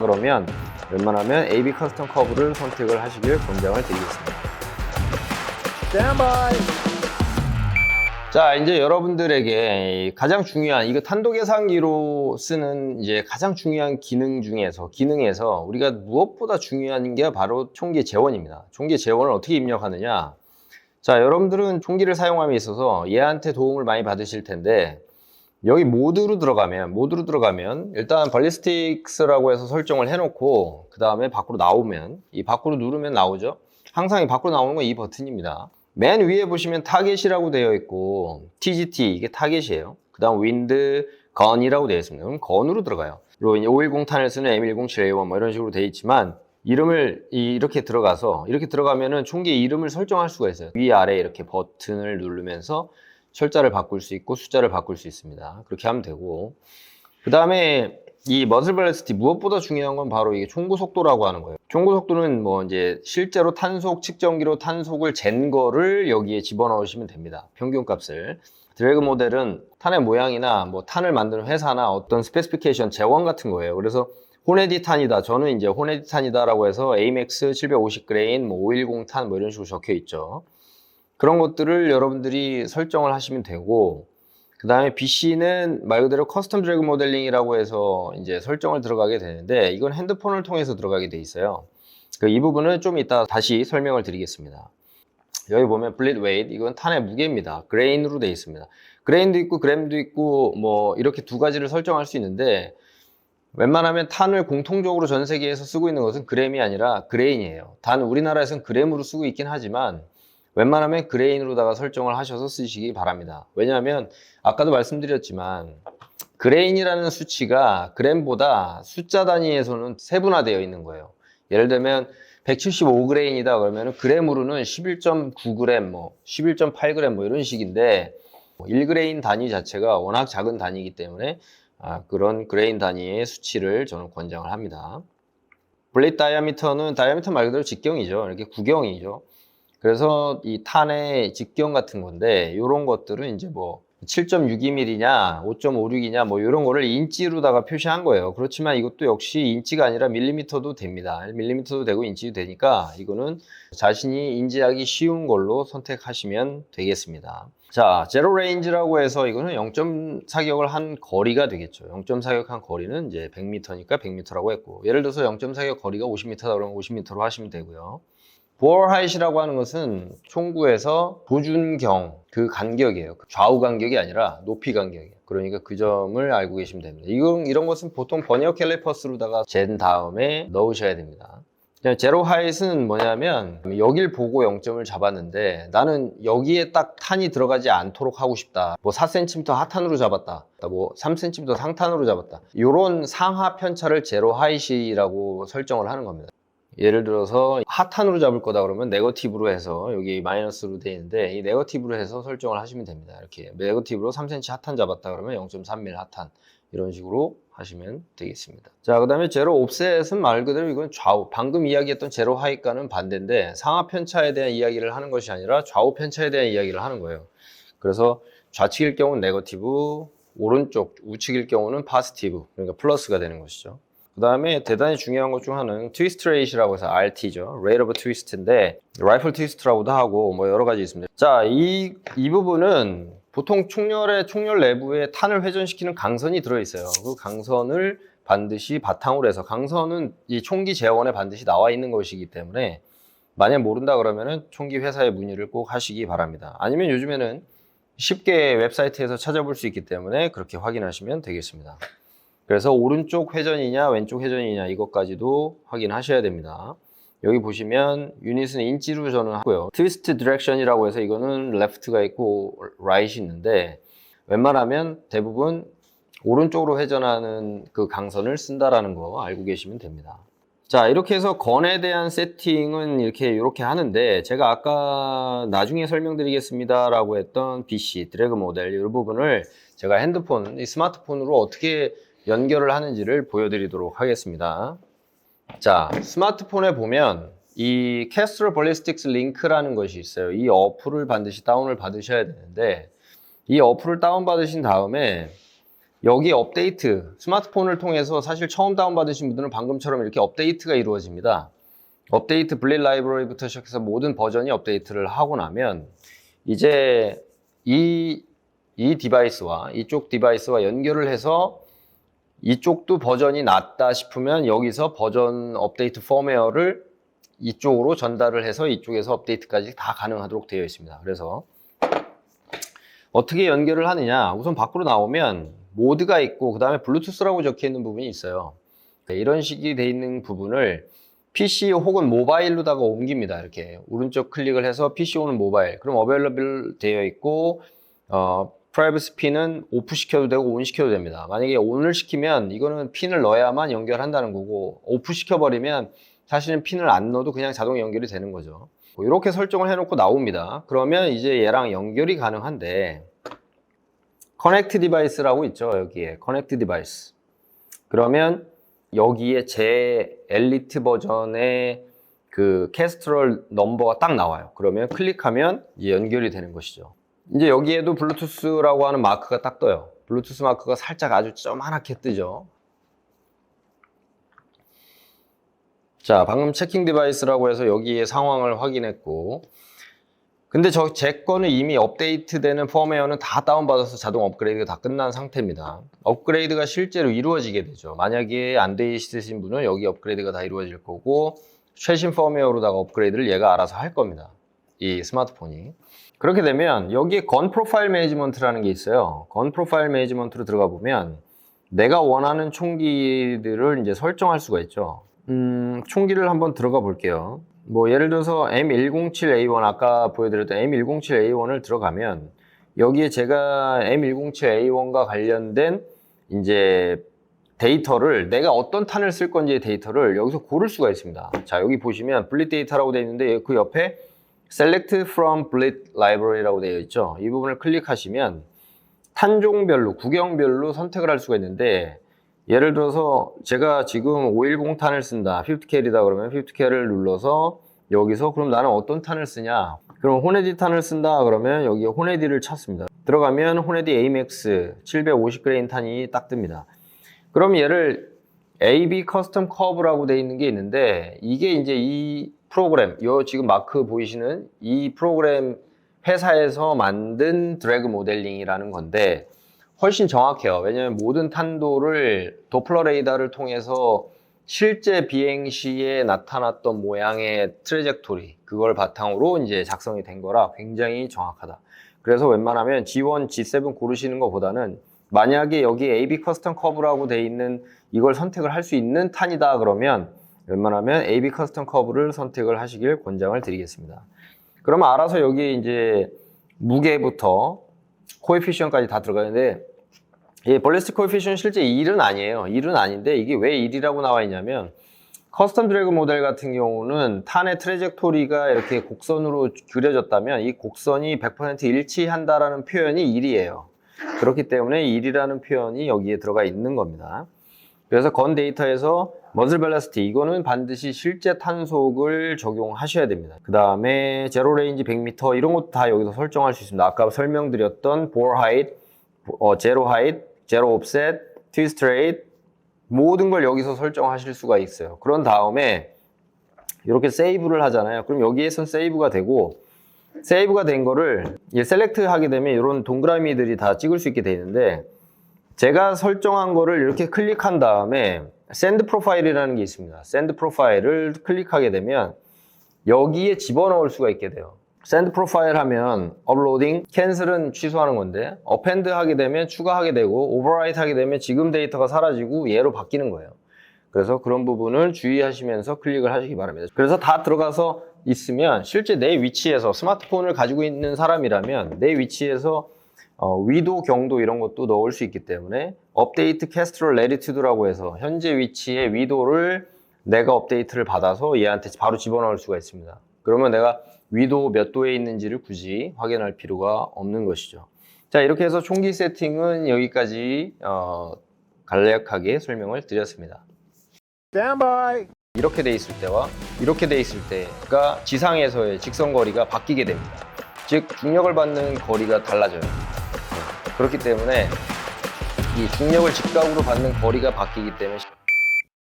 그러면 웬만하면 AB 커스텀 커브를 선택을 하시길 권장을 드리겠습니다. 자, 이제 여러분들에게 가장 중요한, 이거 탄도 계산기로 쓰는 이제 가장 중요한 기능에서 우리가 무엇보다 중요한 게 바로 총기 재원입니다. 총기 재원을 어떻게 입력하느냐. 자, 여러분들은 총기를 사용함에 있어서 얘한테 도움을 많이 받으실 텐데, 여기 모드로 들어가면 일단 발리스틱스라고 해서 설정을 해놓고 그 다음에 밖으로 나오면, 이 밖으로 누르면 나오죠. 항상 이 밖으로 나오는 건 이 버튼입니다. 맨 위에 보시면 타겟이라고 되어 있고 TGT, 이게 타겟이에요. 그 다음 윈드, 건이라고 되어 있습니다. 그럼 건으로 들어가요. 그리고 510 탄을 쓰는 M107A1 뭐 이런 식으로 되어 있지만, 이름을 이렇게 들어가면은 총기 이름을 설정할 수가 있어요. 위아래 이렇게 버튼을 누르면서 철자를 바꿀 수 있고 숫자를 바꿀 수 있습니다. 그렇게 하면 되고, 그 다음에 이 머슬 벨로시티, 무엇보다 중요한 건 바로 이게 총구 속도라고 하는 거예요. 총구 속도는 뭐 이제 실제로 탄속 측정기로 탄속을 잰 거를 여기에 집어넣으시면 됩니다. 평균 값을. 드래그 모델은 탄의 모양이나 뭐 탄을 만드는 회사나 어떤 스페시피케이션 재원 같은 거예요. 그래서 호네디 탄이다. 저는 이제 호네디 탄이다라고 해서 AMAX 750 그레인, 뭐 510 탄 뭐 이런 식으로 적혀 있죠. 그런 것들을 여러분들이 설정을 하시면 되고, 그 다음에 BC는 말 그대로 커스텀 드래그 모델링이라고 해서 이제 설정을 들어가게 되는데, 이건 핸드폰을 통해서 들어가게 돼 있어요. 이 부분은 좀 이따 다시 설명을 드리겠습니다. 여기 보면 블릿 웨이트, 이건 탄의 무게입니다. 그레인으로 되어 있습니다. 그레인도 있고 그램도 있고 뭐 이렇게 두 가지를 설정할 수 있는데, 웬만하면 탄을 공통적으로 전 세계에서 쓰고 있는 것은 그램이 아니라 그레인이에요. 단 우리나라에서는 그램으로 쓰고 있긴 하지만 웬만하면 그레인으로다가 설정을 하셔서 쓰시기 바랍니다. 왜냐하면 아까도 말씀드렸지만 그레인이라는 수치가 그램보다 숫자 단위에서는 세분화되어 있는 거예요. 예를 들면 175g이다 그러면 그램으로는 11.9g, 뭐 11.8g 뭐 이런 식인데, 1그레인 단위 자체가 워낙 작은 단위이기 때문에 그런 그레인 단위의 수치를 저는 권장을 합니다. 블레이드 다이아미터는 다이아미터 말 그대로 직경이죠. 이렇게 구경이죠. 그래서 이 탄의 직경 같은 건데, 이런 것들은 이제 뭐 7.62mm냐 5.56이냐 뭐 이런 거를 인치로다가 표시한 거예요. 그렇지만 이것도 역시 인치가 아니라 밀리미터도 됩니다. 밀리미터도 되고 인치도 되니까 이거는 자신이 인지하기 쉬운 걸로 선택하시면 되겠습니다. 자, 제로 레인지라고 해서 이거는 0점 사격을 한 거리가 되겠죠. 0점 사격한 거리는 이제 100m니까 100m라고 했고, 예를 들어서 0점 사격 거리가 50m다 그러면 50m로 하시면 되고요. 보어 하이트라고 하는 것은 총구에서 보준경, 그 간격이에요. 좌우 간격이 아니라 높이 간격이에요. 그러니까 그 점을 알고 계시면 됩니다. 이런 것은 보통 버니어 캘리퍼스로다가 잰 다음에 넣으셔야 됩니다. 제로 하이트는 뭐냐면, 여길 보고 0점을 잡았는데 나는 여기에 딱 탄이 들어가지 않도록 하고 싶다. 뭐 4cm 하탄으로 잡았다. 뭐 3cm 상탄으로 잡았다. 이런 상하 편차를 제로 하이트라고 설정을 하는 겁니다. 예를 들어서 핫탄으로 잡을 거다 그러면 네거티브로 해서, 여기 마이너스로 되어 있는데 이 네거티브로 해서 설정을 하시면 됩니다. 이렇게 네거티브로 3cm 핫탄 잡았다 그러면 0.3mm 핫탄, 이런 식으로 하시면 되겠습니다. 자, 그 다음에 제로 옵셋은 말 그대로 이건 좌우, 방금 이야기했던 제로 하이과는 반대인데 상하 편차에 대한 이야기를 하는 것이 아니라 좌우 편차에 대한 이야기를 하는 거예요. 그래서 좌측일 경우는 네거티브, 오른쪽 우측일 경우는 파지티브, 그러니까 플러스가 되는 것이죠. 그 다음에 대단히 중요한 것 중 하나는 트위스트 레이트라고 해서 RT죠. Rate of Twist인데 라이플 트위스트라고도 하고 뭐 여러 가지 있습니다. 자, 이 부분은 보통 총열 내부에 탄을 회전시키는 강선이 들어있어요. 그 강선을 반드시 바탕으로 해서, 강선은 이 총기 재원에 반드시 나와 있는 것이기 때문에 만약 모른다 그러면은 총기 회사에 문의를 꼭 하시기 바랍니다. 아니면 요즘에는 쉽게 웹사이트에서 찾아볼 수 있기 때문에 그렇게 확인하시면 되겠습니다. 그래서 오른쪽 회전이냐 왼쪽 회전이냐 이것까지도 확인하셔야 됩니다. 여기 보시면 유닛은 인치로 저는 하고요. 트위스트 디렉션이라고 해서 이거는 레프트가 있고 라이트이 있는데, 웬만하면 대부분 오른쪽으로 회전하는 그 강선을 쓴다라는 거 알고 계시면 됩니다. 자, 이렇게 해서 건에 대한 세팅은 이렇게 하는데, 제가 아까 나중에 설명드리겠습니다 라고 했던 BC 드래그 모델, 이 부분을 제가 핸드폰, 이 스마트폰으로 어떻게 연결을 하는지를 보여드리도록 하겠습니다. 자, 스마트폰에 보면 이 캐스트럴 발리스틱스 링크라는 것이 있어요. 이 어플을 반드시 다운을 받으셔야 되는데, 이 어플을 다운받으신 다음에 여기 업데이트, 스마트폰을 통해서 사실 처음 다운받으신 분들은 방금처럼 이렇게 업데이트가 이루어집니다. 업데이트 블릿 라이브러리부터 시작해서 모든 버전이 업데이트를 하고 나면 이제 이 디바이스와 이쪽 디바이스와 연결을 해서 이쪽도 버전이 낮다 싶으면 여기서 버전 업데이트 펌웨어를 이쪽으로 전달을 해서 이쪽에서 업데이트까지 다 가능하도록 되어 있습니다. 그래서 어떻게 연결을 하느냐, 우선 밖으로 나오면 모드가 있고 그 다음에 블루투스라고 적혀 있는 부분이 있어요. 이런 식이 되어 있는 부분을 PC 혹은 모바일로다가 옮깁니다. 이렇게 오른쪽 클릭을 해서 PC 혹은 모바일, 그럼 어베일러블 되어 있고 프라이버시 핀은 오프 시켜도 되고 온 시켜도 됩니다. 만약에 온을 시키면 이거는 핀을 넣어야만 연결한다는 거고, 오프 시켜버리면 사실은 핀을 안 넣어도 그냥 자동 연결이 되는 거죠. 이렇게 설정을 해놓고 나옵니다. 그러면 이제 얘랑 연결이 가능한데, 커넥트 디바이스라고 있죠. 여기에 커넥트 디바이스. 그러면 여기에 제 엘리트 버전의 그 캐스트럴 넘버가 딱 나와요. 그러면 클릭하면 이제 연결이 되는 것이죠. 이제 여기에도 블루투스라고 하는 마크가 딱 떠요. 블루투스 마크가 살짝 아주 조그맣게 뜨죠. 자, 방금 체킹 디바이스라고 해서 여기에 상황을 확인했고, 근데 제 거는 이미 업데이트되는 펌웨어는 다 다운받아서 자동 업그레이드가 다 끝난 상태입니다. 업그레이드가 실제로 이루어지게 되죠. 만약에 안 돼 있으신 분은 여기 업그레이드가 다 이루어질 거고, 최신 펌웨어로다가 업그레이드를 얘가 알아서 할 겁니다. 이 스마트폰이. 그렇게 되면 여기에 건 프로파일 매니지먼트라는 게 있어요. 건 프로파일 매니지먼트로 들어가 보면 내가 원하는 총기들을 이제 설정할 수가 있죠. 총기를 한번 들어가 볼게요. 뭐 예를 들어서 M107A1, 아까 보여드렸던 M107A1을 들어가면 여기에 제가 M107A1과 관련된 이제 데이터를, 내가 어떤 탄을 쓸 건지의 데이터를 여기서 고를 수가 있습니다. 자, 여기 보시면 블릿 데이터라고 되어 있는데 그 옆에 Select from Bullet Library라고 되어 있죠. 이 부분을 클릭하시면 탄종별로, 구경별로 선택을 할 수가 있는데, 예를 들어서 제가 지금 510탄을 쓴다, 50캘이다 그러면 50캘을 눌러서 여기서 그럼 나는 어떤 탄을 쓰냐, 그럼 호네디 탄을 쓴다 그러면 여기에 호네디를 찾습니다. 들어가면 호네디 AMAX 750그레인 탄이 딱 뜹니다. 그럼 얘를 AB 커스텀 커브라고 되어 있는 게 있는데, 이게 이제 이 프로그램, 요 지금 마크 보이시는 이 프로그램 회사에서 만든 드래그 모델링이라는 건데 훨씬 정확해요. 왜냐하면 모든 탄도를 도플러 레이더를 통해서 실제 비행 시에 나타났던 모양의 트래젝토리, 그걸 바탕으로 이제 작성이 된 거라 굉장히 정확하다. 그래서 웬만하면 G1, G7 고르시는 것보다는 만약에 여기 AB 커스텀 커브라고 돼 있는 이걸 선택을 할 수 있는 탄이다 그러면 웬만하면 AB 커스텀 커브를 선택을 하시길 권장을 드리겠습니다. 그러면 알아서 여기 이제 무게부터 코에피션까지 다 들어가는데, 예, 벌리스틱 코에피션 실제 1은 아니에요. 1은 아닌데 이게 왜 1이라고 나와 있냐면, 커스텀 드래그 모델 같은 경우는 탄의 트래젝토리가 이렇게 곡선으로 그려졌다면 이 곡선이 100% 일치한다라는 표현이 1이에요. 그렇기 때문에 1이라는 표현이 여기에 들어가 있는 겁니다. 그래서 건 데이터에서 머즐 벨러시티, 이거는 반드시 실제 탄속을 적용하셔야 됩니다. 그 다음에 제로 레인지 100m 이런 것도 다 여기서 설정할 수 있습니다. 아까 설명드렸던 볼 하이트, 제로 하이트, 제로 옵셋, 트위스트 레이트 모든 걸 여기서 설정하실 수가 있어요. 그런 다음에 이렇게 세이브를 하잖아요. 그럼 여기에선 세이브가 되고, 세이브가 된 거를 셀렉트 하게 되면 이런 동그라미들이 다 찍을 수 있게 돼 있는데, 제가 설정한 거를 이렇게 클릭한 다음에 샌드 프로파일이라는 게 있습니다. 샌드 프로파일을 클릭하게 되면 여기에 집어넣을 수가 있게 돼요. 샌드 프로파일 하면 업로딩, 캔슬은 취소하는 건데, 어펜드 하게 되면 추가하게 되고, 오버라이트 하게 되면 지금 데이터가 사라지고 얘로 바뀌는 거예요. 그래서 그런 부분을 주의하시면서 클릭을 하시기 바랍니다. 그래서 다 들어가서 있으면 실제 내 위치에서, 스마트폰을 가지고 있는 사람이라면 내 위치에서 위도, 경도 이런 것도 넣을 수 있기 때문에 업데이트 캐스트럴 레리튜드라고 해서 현재 위치의 위도를 내가 업데이트를 받아서 얘한테 바로 집어넣을 수가 있습니다. 그러면 내가 위도 몇 도에 있는지를 굳이 확인할 필요가 없는 것이죠. 자, 이렇게 해서 총기 세팅은 여기까지 간략하게 설명을 드렸습니다. Standby. 이렇게 돼 있을 때와 이렇게 돼 있을 때가 지상에서의 직선 거리가 바뀌게 됩니다. 즉 중력을 받는 거리가 달라져요. 그렇기 때문에 이 중력을 직각으로 받는 거리가 바뀌기 때문에